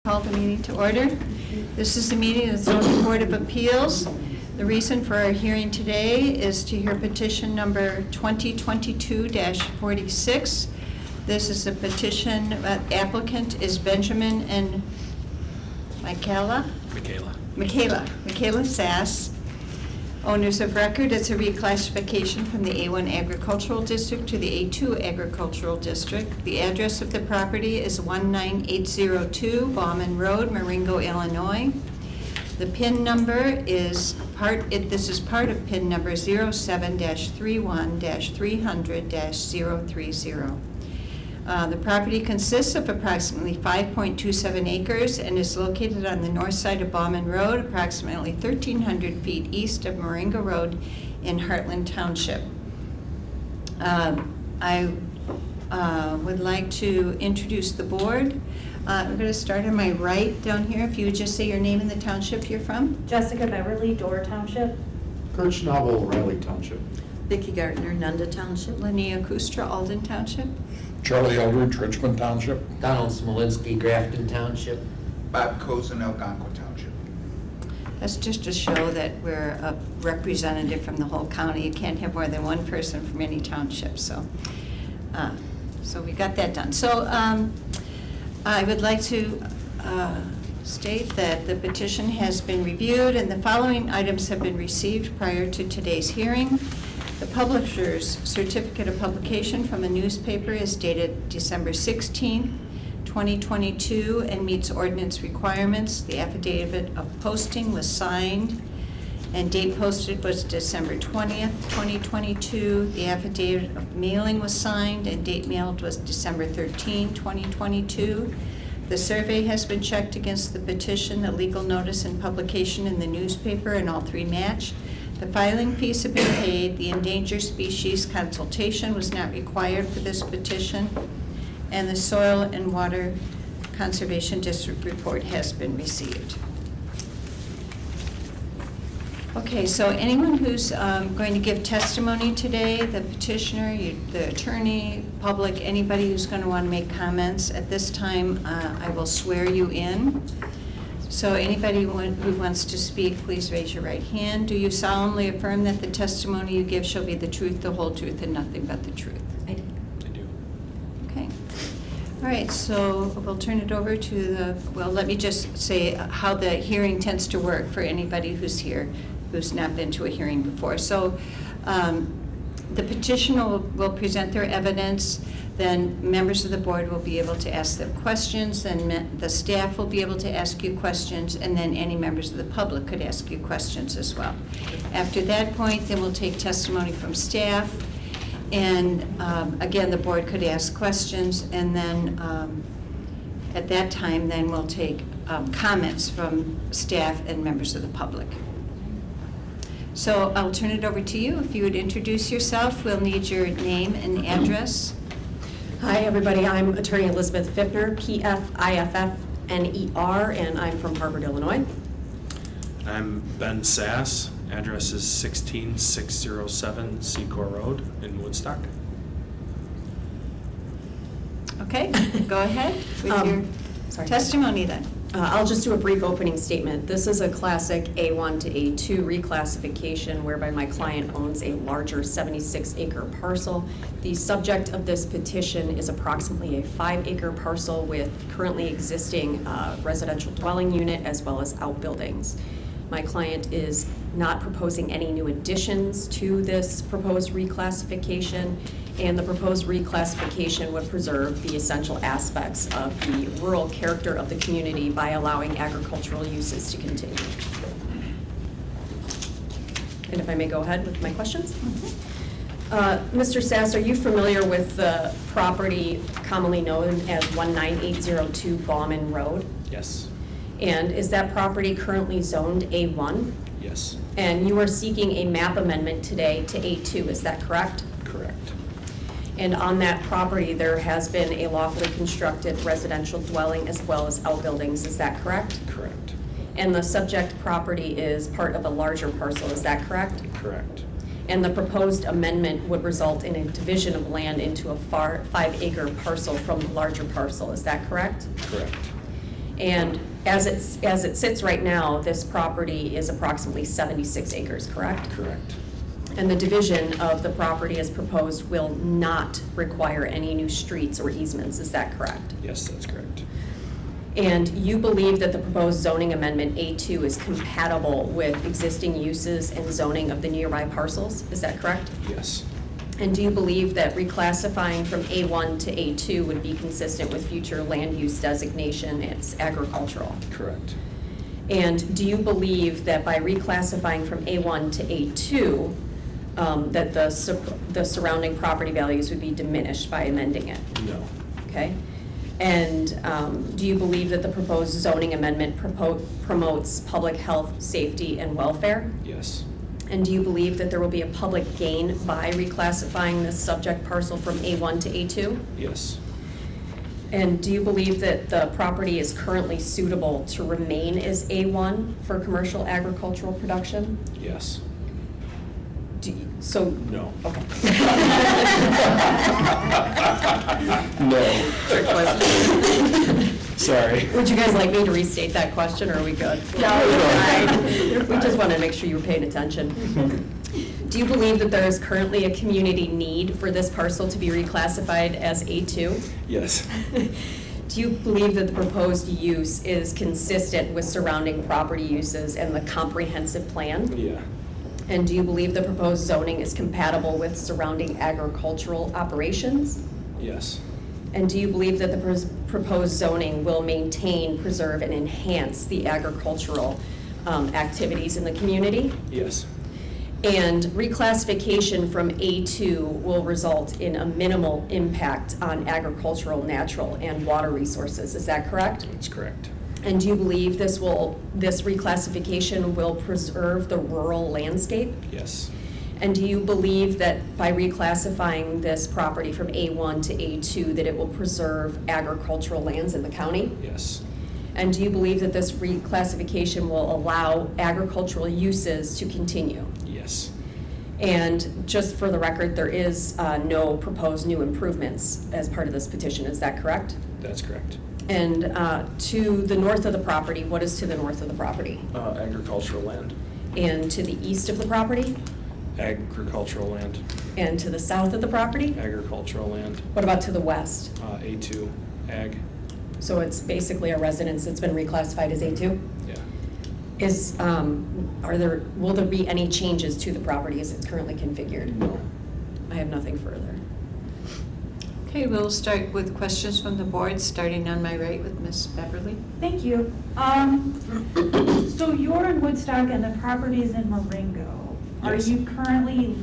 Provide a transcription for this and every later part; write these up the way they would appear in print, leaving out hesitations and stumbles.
Call the meeting to order. This is the meeting of the Zoning Board of Appeals. The reason for our hearing today is to hear petition number 2022-46. This is a petition, applicant is Benjamin and Michaela Sass. Owners of record, it's a reclassification from the A1 Agricultural District to the A2 Agricultural District. The address of the property is 19802 Bauman Road, Marengo, Illinois. The PIN number is this is part of PIN number 07-31-300-030. The property consists of approximately 5.27 acres and is located on the north side of Bauman Road, approximately 1,300 feet east of Marengo Road in Heartland Township. I would like to introduce the board. I'm going to start on my right down here. If you would just say your name and the township you're from. Jessica Beverly, Door Township. Kurt Schnabel, Riley Township. Vicki Gartner, Nunda Township. Linnea Kustra, Alden Township. Charlie Eldridge, Richmond Township. Donald Smolinski, Grafton Township. Bob Cozen, Algonquin Township. That's just to show that we're a representative from the whole county. You can't have more than one person from any township, so we got that done. So I would like to state that the petition has been reviewed and the following items have been received prior to today's hearing. The publisher's certificate of publication from a newspaper is dated December 16, 2022 and meets ordinance requirements. The affidavit of posting was signed and date posted was December 20th, 2022. The affidavit of mailing was signed and date mailed was December 13, 2022. The survey has been checked against the petition, the legal notice and publication in the newspaper, and all three match. The filing fees have been paid. The endangered species consultation was not required for this petition, and the Soil and Water Conservation District report has been received. Okay, so anyone who's going to give testimony today, the petitioner, the attorney, public, anybody who's going to want to make comments, at this time I will swear you in. So anybody who wants to speak, please raise your right hand. Do you solemnly affirm that the testimony you give shall be the truth, the whole truth, and nothing but the truth? I do. Okay. All right, so we'll turn it over to let me just say how the hearing tends to work for anybody who's here, who's not been to a hearing before. So the petitioner will present their evidence, then members of the board will be able to ask them questions, then the staff will be able to ask you questions, and then any members of the public could ask you questions as well. After that point, then we'll take testimony from staff, and again, the board could ask questions, and then at that time, then we'll take comments from staff and members of the public. So I'll turn it over to you. If you would introduce yourself, we'll need your name and address. Hi, everybody. I'm attorney Elizabeth Fiffner, P-F-I-F-F-N-E-R, and I'm from Harvard, Illinois. I'm Ben Sass. Address is 16607 Secor Road in Woodstock. Okay, go ahead with your testimony then. I'll just do a brief opening statement. This is a classic A1 to A2 reclassification whereby my client owns a larger 76-acre parcel. The subject of this petition is approximately a 5-acre parcel with currently existing residential dwelling unit as well as outbuildings. My client is not proposing any new additions to this proposed reclassification, and the proposed reclassification would preserve the essential aspects of the rural character of the community by allowing agricultural uses to continue. And if I may go ahead with my questions? Mr. Sass, are you familiar with the property commonly known as 19802 Bauman Road? Yes. And is that property currently zoned A1? Yes. And you are seeking a map amendment today to A2, is that correct? Correct. And on that property, there has been a lawfully constructed residential dwelling as well as outbuildings, is that correct? Correct. And the subject property is part of a larger parcel, is that correct? Correct. And the proposed amendment would result in a division of land into a 5-acre parcel from the larger parcel, is that correct? Correct. And as it sits right now, this property is approximately 76 acres, correct? Correct. And the division of the property as proposed will not require any new streets or easements, is that correct? Yes, that's correct. And you believe that the proposed zoning amendment A2 is compatible with existing uses and zoning of the nearby parcels, is that correct? Yes. And do you believe that reclassifying from A1 to A2 would be consistent with future land use designation as agricultural? Correct. And do you believe that by reclassifying from A1 to A2, that the surrounding property values would be diminished by amending it? No. Okay? And do you believe that the proposed zoning amendment promotes public health, safety, and welfare? Yes. And do you believe that there will be a public gain by reclassifying this subject parcel from A1 to A2? Yes. And do you believe that the property is currently suitable to remain as A1 for commercial agricultural production? Yes. So, No. okay. No. Sorry. Would you guys like me to restate that question, or are we good? No, You're we just wanted to make sure you were paying attention. Do you believe that there is currently a community need for this parcel to be reclassified as A2? Yes. Do you believe that the proposed use is consistent with surrounding property uses and the comprehensive plan? Yeah. And do you believe the proposed zoning is compatible with surrounding agricultural operations? Yes. And do you believe that the proposed zoning will maintain, preserve, and enhance the agricultural activities in the community? Yes. And reclassification from A2 will result in a minimal impact on agricultural, natural, and water resources. Is that correct? That's correct. And do you believe this reclassification will preserve the rural landscape? Yes. And do you believe that by reclassifying this property from A1 to A2, that it will preserve agricultural lands in the county? Yes. And do you believe that this reclassification will allow agricultural uses to continue? Yes. And just for the record, there is no proposed new improvements as part of this petition, is that correct? That's correct. And to the north of the property, what is to the north of the property? Agricultural land. And to the east of the property? Agricultural land. And to the south of the property? Agricultural land. What about to the west? A2, ag. So it's basically a residence that's been reclassified as A2? Yeah. Will there be any changes to the property as it's currently configured? No. I have nothing further. Okay, we'll start with questions from the board, starting on my right with Ms. Beverly. Thank you. So you're in Woodstock and the property's in Marengo. Are Yes. you currently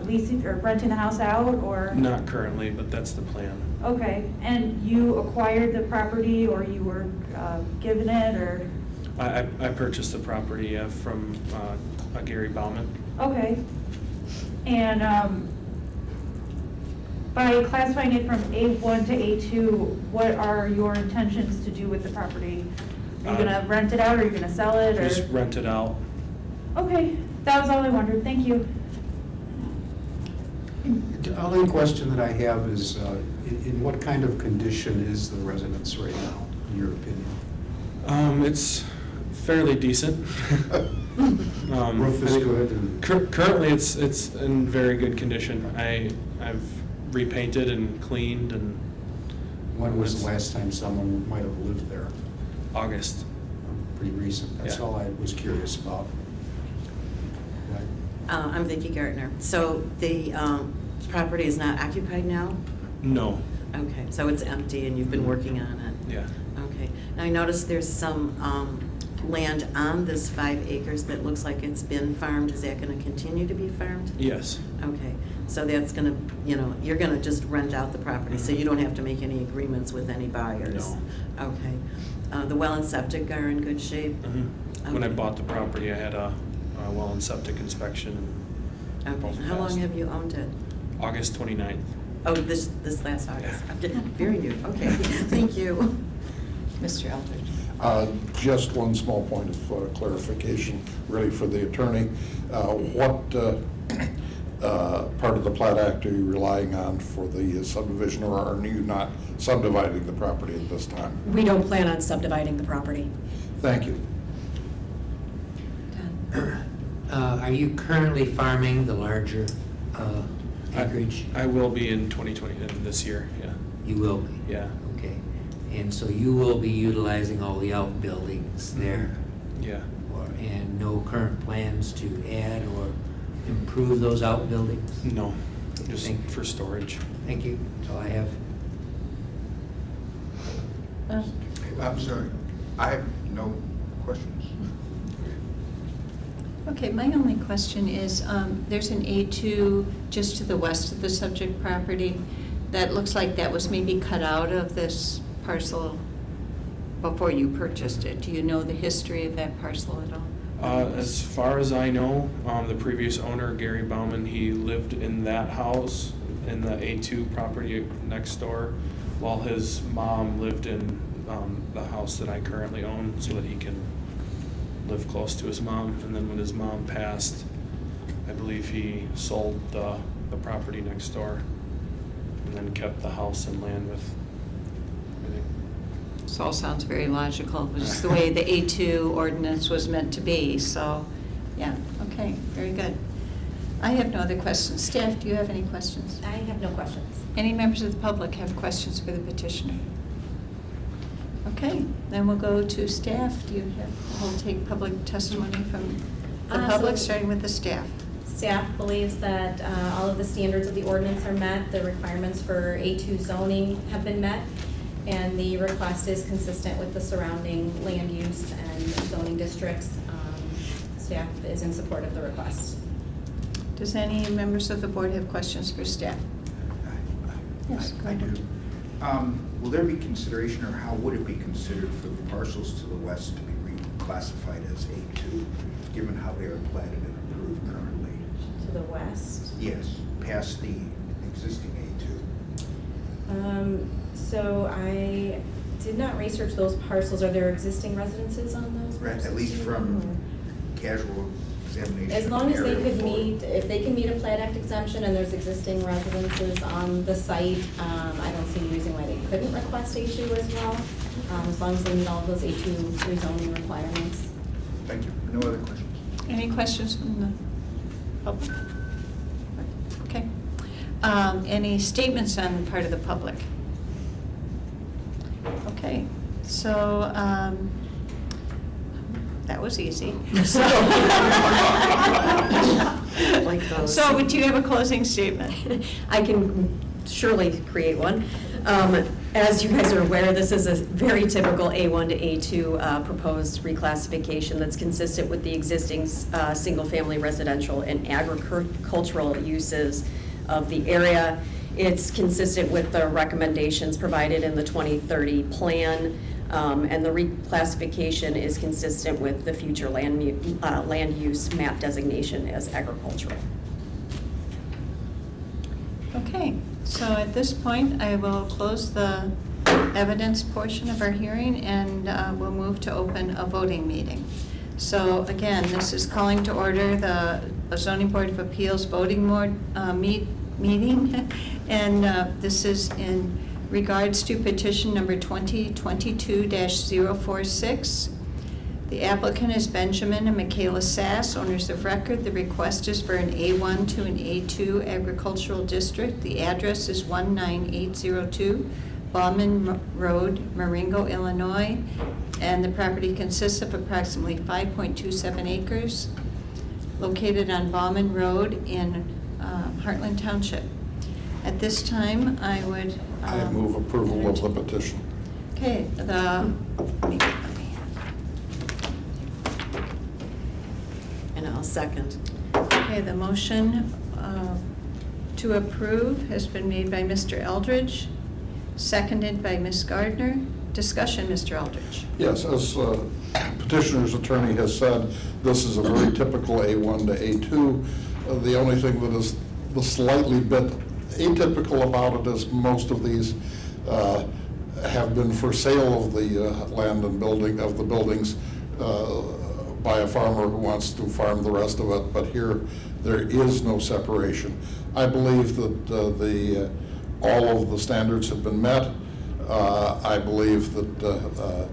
leasing or renting the house out, or? Not currently, but that's the plan. Okay, and you acquired the property, or you were given it, or? I purchased the property from Gary Bauman. Okay. And by classifying it from A1 to A2, what are your intentions to do with the property? Are you gonna rent it out, or are you gonna sell it, or? Just rent it out. Okay, that was all I wondered, thank you. The only question that I have is, in what kind of condition is the residence right now, in your opinion? It's fairly decent. Roof is good and? Currently, it's in very good condition. I've repainted and cleaned and. When was the last time someone might have lived there? August. Pretty recent, that's Yeah. all I was curious about. Right. I'm Vicki Gartner. So the property is not occupied now? No. Okay, so it's empty and you've been working on it? Yeah. Okay. Now I noticed there's some land on this 5 acres that looks like it's been farmed. Is that going to continue to be farmed? Yes. Okay, so that's going to, you're going to just rent out the property, so you don't have to make any agreements with any buyers? No. Okay. The well and septic are in good shape? When I Okay. bought the property, I had a well and septic inspection. And both Okay. How long passed. have you owned it? August 29th. Oh, this last August? Very new, okay, thank you. Mr. Eldridge. Just one small point of clarification, really for the attorney. What part of the plat act are you relying on for the subdivision, or are you not subdividing the property at this time? We don't plan on subdividing the property. Thank you. Are you currently farming the larger acreage? I will be in 2020, in this year, yeah. You will be? Yeah, Okay. And so you will be utilizing all the outbuildings there? yeah. And no current plans to add or improve those outbuildings? No, just Thank- for storage. Thank you. That's all I have. I'm sorry, I have no questions. Okay, my only question is, there's an A2 just to the west of the subject property that looks like that was maybe cut out of this parcel before you purchased it. Do you know the history of that parcel at all? As far as I know, the previous owner, Gary Bauman, he lived in that house in the A2 property next door, while his mom lived in the house that I currently own, so that he can live close to his mom. And then when his mom passed, I believe he sold the property next door and then kept the house and land with everything. This all sounds very logical, which is the way the A2 ordinance was meant to be, so, yeah, okay, very good. I have no other questions. Staff, do you have any questions? I have no questions. Any members of the public have questions for the petitioner? Okay, then we'll go to staff. Do you have, we'll take public testimony from the public, So- starting with the staff. Staff believes that all of the standards of the ordinance are met, the requirements for A2 zoning have been met, and the request is consistent with the surrounding land use and zoning districts. Staff is in support of the request. Does any members of the board have questions for staff? Yes, go I ahead. do. Will there be consideration, or how would it be considered for the parcels to the west to be reclassified as A2, given how they are platted and approved currently? To the west. Yes, past the existing A2. So I did not research those parcels. Are there existing residences on those Right, parcels? at least from casual examination. As of long the as they area could before. meet, if they can meet a Plat Act exemption and there's existing residences on the site, I don't see any reason why they couldn't request A2 as well, as long as they meet all of those A2 rezoning requirements. Thank you. No other questions. Any questions from the public? Okay. Any statements on the part of the public? Okay, so, that was easy. So Like those. So, do you have a closing statement? I can surely create one. As you guys are aware, this is a very typical A1 to A2 proposed reclassification that's consistent with the existing single-family residential and agricultural uses of the area. It's consistent with the recommendations provided in the 2030 plan, and the reclassification is consistent with the future land use map designation as agricultural. Okay, so at this point, I will close the evidence portion of our hearing, and we'll move to open a voting meeting. So again, this is calling to order the Zoning Board of Appeals voting meeting, and this is in regards to petition number 2022-046. The applicant is Benjamin and Michaela Sass, owners of record. The request is for an A1 to an A2 agricultural district. The address is 19802 Bauman Road, Marengo, Illinois. And the property consists of approximately 5.27 acres located on Bauman Road in Heartland Township. At this time, I would... I move approval of the petition. Okay, And I'll second. Okay, the motion to approve has been made by Mr. Eldridge, seconded by Ms. Gardner. Discussion, Mr. Eldridge. Yes, as petitioner's attorney has said, this is a very typical A1 to A2. The only thing that is the slightly bit atypical about it is most of these have been for sale of the land and building of the buildings by a farmer who wants to farm the rest of it, but here, there is no separation. I believe that all of the standards have been met. I believe that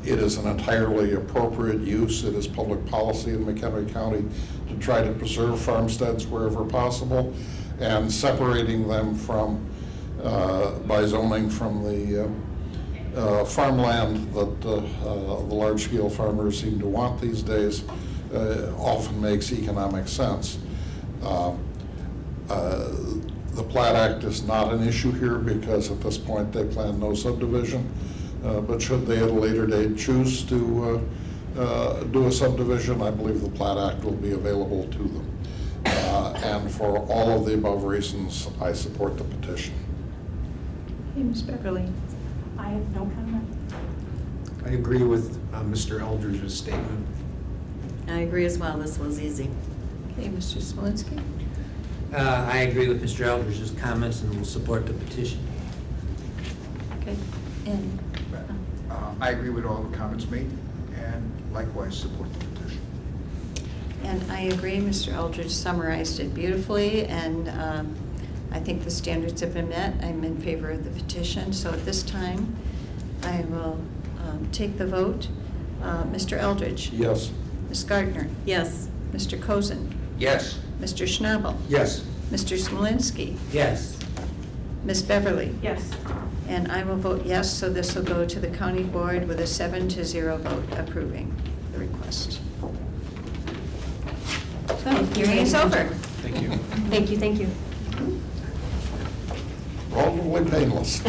it is an entirely appropriate use. It is public policy in McHenry County to try to preserve farmsteads wherever possible, and separating them from, by zoning from the farmland that the large-scale farmers seem to want these days often makes economic sense. The Plat Act is not an issue here because at this point they plan no subdivision, but should they at a later date choose to do a subdivision, I believe the Plat Act will be available to them. And for all of the above reasons, I support the petition. Hey, Ms. Beverly? I have no comment. I agree with Mr. Eldridge's statement. I agree as well, this was easy. Okay, Mr. Smolinski? I agree with Mr. Eldridge's comments and will support the petition. Okay, and, I agree with all the comments made, and likewise support the petition. and I agree, Mr. Eldridge summarized it beautifully, and I think the standards have been met. I'm in favor of the petition, so at this time, I will take the vote. Mr. Eldridge? Yes. Ms. Gardner? Yes. Mr. Cozen? Yes. Mr. Schnabel? Yes. Mr. Smolinski? Yes. Ms. Beverly? Yes. And I will vote yes, so this will go to the county board with a 7-0 vote approving the request. So, hearing is over. Thank you. Thank you, thank you. Relatively painless.